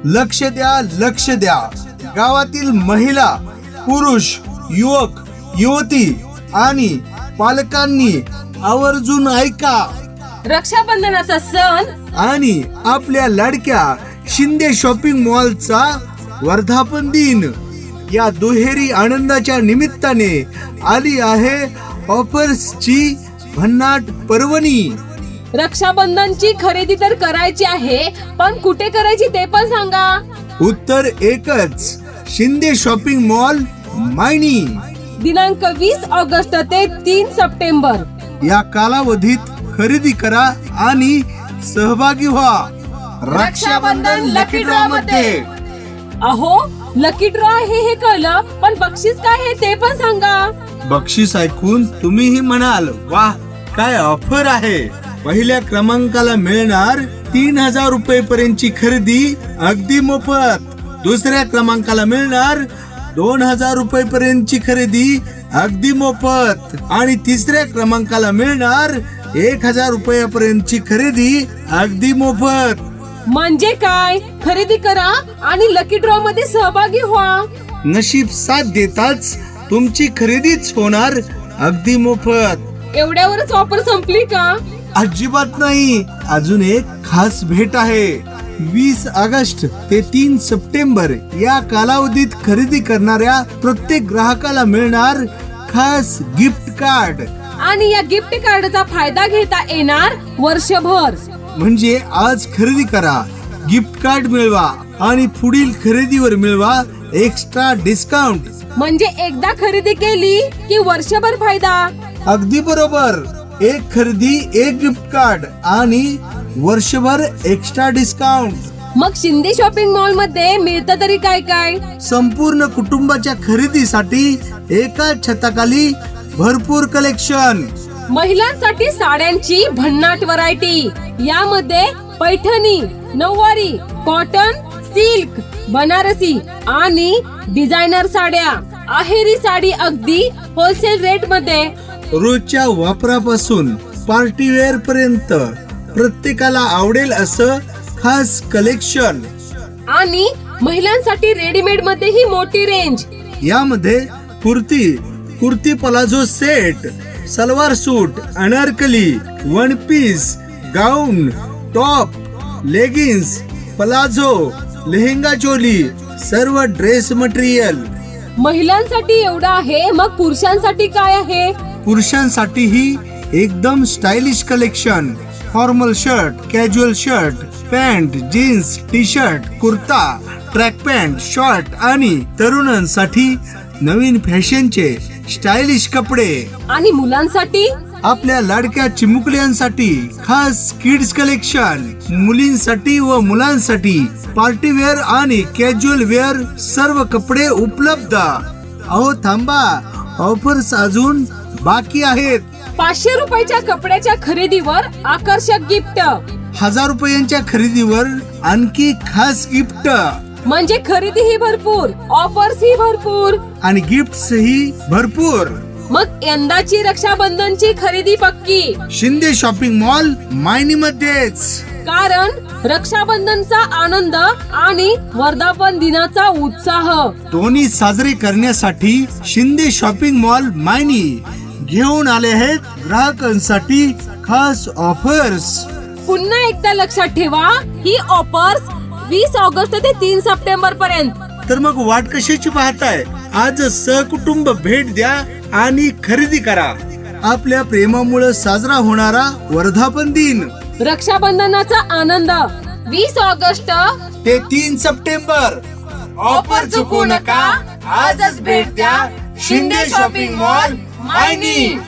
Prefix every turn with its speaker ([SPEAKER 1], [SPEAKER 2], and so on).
[SPEAKER 1] लक्ष द्या, लक्ष द्या. गावातील महिला, पुरुष, युवक, युवती आणि पालकांनी आवर्जून ऐका.
[SPEAKER 2] रक्षाबंधनाचा सण
[SPEAKER 1] आणि आपल्या लाडक्या शिंदे शॉपिंग मॉलचा वर्धापन दिन या दुहेरी आनंदाच्या निमित्ताने आली आहे ऑफर्सची भन्नाट पर्वणी.
[SPEAKER 2] रक्षाबंधनची खरेदी तर करायची आहे, पण कुठे करायची ते पण सांगा.
[SPEAKER 1] उत्तर एकच, शिंदे शॉपिंग मॉल मायनी.
[SPEAKER 2] दिनांक 20 ऑगस्ट ते 3 सप्टेंबर
[SPEAKER 1] या कालावधीत खरेदी करा आणि सहभागी व्हा रक्षाबंधन लकी ड्रॉ मध्ये.
[SPEAKER 2] अहो, लकी ड्रॉ आहे हे कळलं, पण बक्षीस काय आहे ते पण सांगा.
[SPEAKER 1] बक्षीस ऐकून तुम्हीही म्हणाल, वाह काय ऑफर आहे. पहिल्या क्रमांकाला मिळणार 3000 रुपये पर्यंतची खरेदी अगदी मोफत. दुसऱ्या क्रमांकाला मिळणार 2000 रुपये पर्यंतची खरेदी अगदी मोफत. आणि तिसऱ्या क्रमांकाला मिळणार 1000 रुपयापर्यंतची खरेदी अगदी मोफत.
[SPEAKER 2] म्हणजे काय? खरेदी करा आणि लकी ड्रॉ मध्ये सहभागी व्हा.
[SPEAKER 1] नशीब साथ देताच तुमची खरेदीच होणार अगदी मोफत.
[SPEAKER 2] एवढ्यावरच ऑफर संपली का?
[SPEAKER 1] अजिबात नाही, अजून एक खास भेट आहे. 20 ऑगस्ट ते 3 सप्टेंबर या कालावधीत खरेदी करणाऱ्या प्रत्येक ग्राहकाला मिळणार खास गिफ्ट कार्ड.
[SPEAKER 2] आणि या गिफ्ट कार्डचा फायदा घेता येणार वर्षभर.
[SPEAKER 1] म्हणजे आज खरेदी करा, गिफ्ट कार्ड मिळवा आणि पुढील खरेदीवर मिळवा एक्स्ट्रा डिस्काउंट.
[SPEAKER 2] म्हणजे एकदा खरेदी केली की वर्षभर फायदा.
[SPEAKER 1] अगदी बरोबर, एक खरेदी एक गिफ्ट कार्ड आणि वर्षभर एक्स्ट्रा डिस्काउंट.
[SPEAKER 2] मग शिंदे शॉपिंग मॉल मध्ये मिळतं तरी काय काय?
[SPEAKER 1] संपूर्ण कुटुंबाच्या खरेदीसाठी एकाच छताखाली भरपूर कलेक्शन.
[SPEAKER 2] महिलांसाठी साड्यांची भन्नाट व्हरायटी. यामध्ये पैठणी, नऊवारी, कॉटन, सिल्क, बनारसी आणि डिझायनर साड्या. आहेरी साडी अगदी होलसेल रेट मध्ये.
[SPEAKER 1] रोजच्या वापरापासून पार्टीवेअर पर्यंत प्रत्येकाला आवडेल असं खास कलेक्शन.
[SPEAKER 2] आणि महिलांसाठी रेडीमेड मध्ये ही मोठी रेंज.
[SPEAKER 1] यामध्ये कुर्ती पलाझो सेट, सलवार सूट, अनारकली, वन पीस, गाऊन, टॉप, लेगिन्स, पलाझो, लेहेंगा चोली, सर्व ड्रेस मटेरियल.
[SPEAKER 2] महिलांसाठी एवढं आहे, मग पुरुषांसाठी काय आहे?
[SPEAKER 1] पुरुषांसाठी ही एकदम stylish collection. Formal shirt, casual shirt, pant, jeans, T shirt, kurta, track pant, short आणि तरुणांसाठी नवीन फॅशनचे स्टायलिश कपडे.
[SPEAKER 2] आणि मुलांसाठी
[SPEAKER 1] आपल्या लाडक्या चिमुकल्यांसाठी खास किड्स कलेक्शन. मुलींसाठी व मुलांसाठी पार्टीवेअर आणि कॅज्युअल वेअर सर्व कपडे उपलब्ध. अहो थांबा, ऑफर्स अजून बाकी आहेत.
[SPEAKER 2] 500 रुपयाच्या कपड्याच्या खरेदीवर आकर्षक गिफ्ट.
[SPEAKER 1] 1000 रुपयांच्या खरेदीवर आणखी खास गिफ्ट.
[SPEAKER 2] म्हणजे खरेदी ही भरपूर, ऑफर्स ही भरपूर
[SPEAKER 1] आणि गिफ्ट्स ही भरपूर.
[SPEAKER 2] मग यंदाची रक्षाबंधनची खरेदी पक्की
[SPEAKER 1] शिंदे शॉपिंग मॉल मायनी मध्येच.
[SPEAKER 2] कारण रक्षाबंधनचा आनंद आणि वर्धापन दिनाचा उत्साह
[SPEAKER 1] दोन्ही साजरे करण्यासाठी शिंदे शॉपिंग मॉल मायनी घेऊन आले आहेत ग्राहकांसाठी खास ऑफर्स.
[SPEAKER 2] पुन्हा एकदा लक्षात ठेवा, ही ऑफर्स 20 ऑगस्ट ते 3 सप्टेंबर पर्यंत.
[SPEAKER 1] तर मग वाट कशाची पाहताय? आज सहकुटुंब भेट द्या आणि खरेदी करा. आपल्या प्रेमामुळे साजरा होणारा वर्धापन दिन.
[SPEAKER 2] रक्षाबंधनाचा आनंद 20 ऑगस्ट
[SPEAKER 1] ते 3 सप्टेंबर. ऑफर चुकू नका. आजच भेट द्या शिंदे शॉपिंग मॉल मायनी.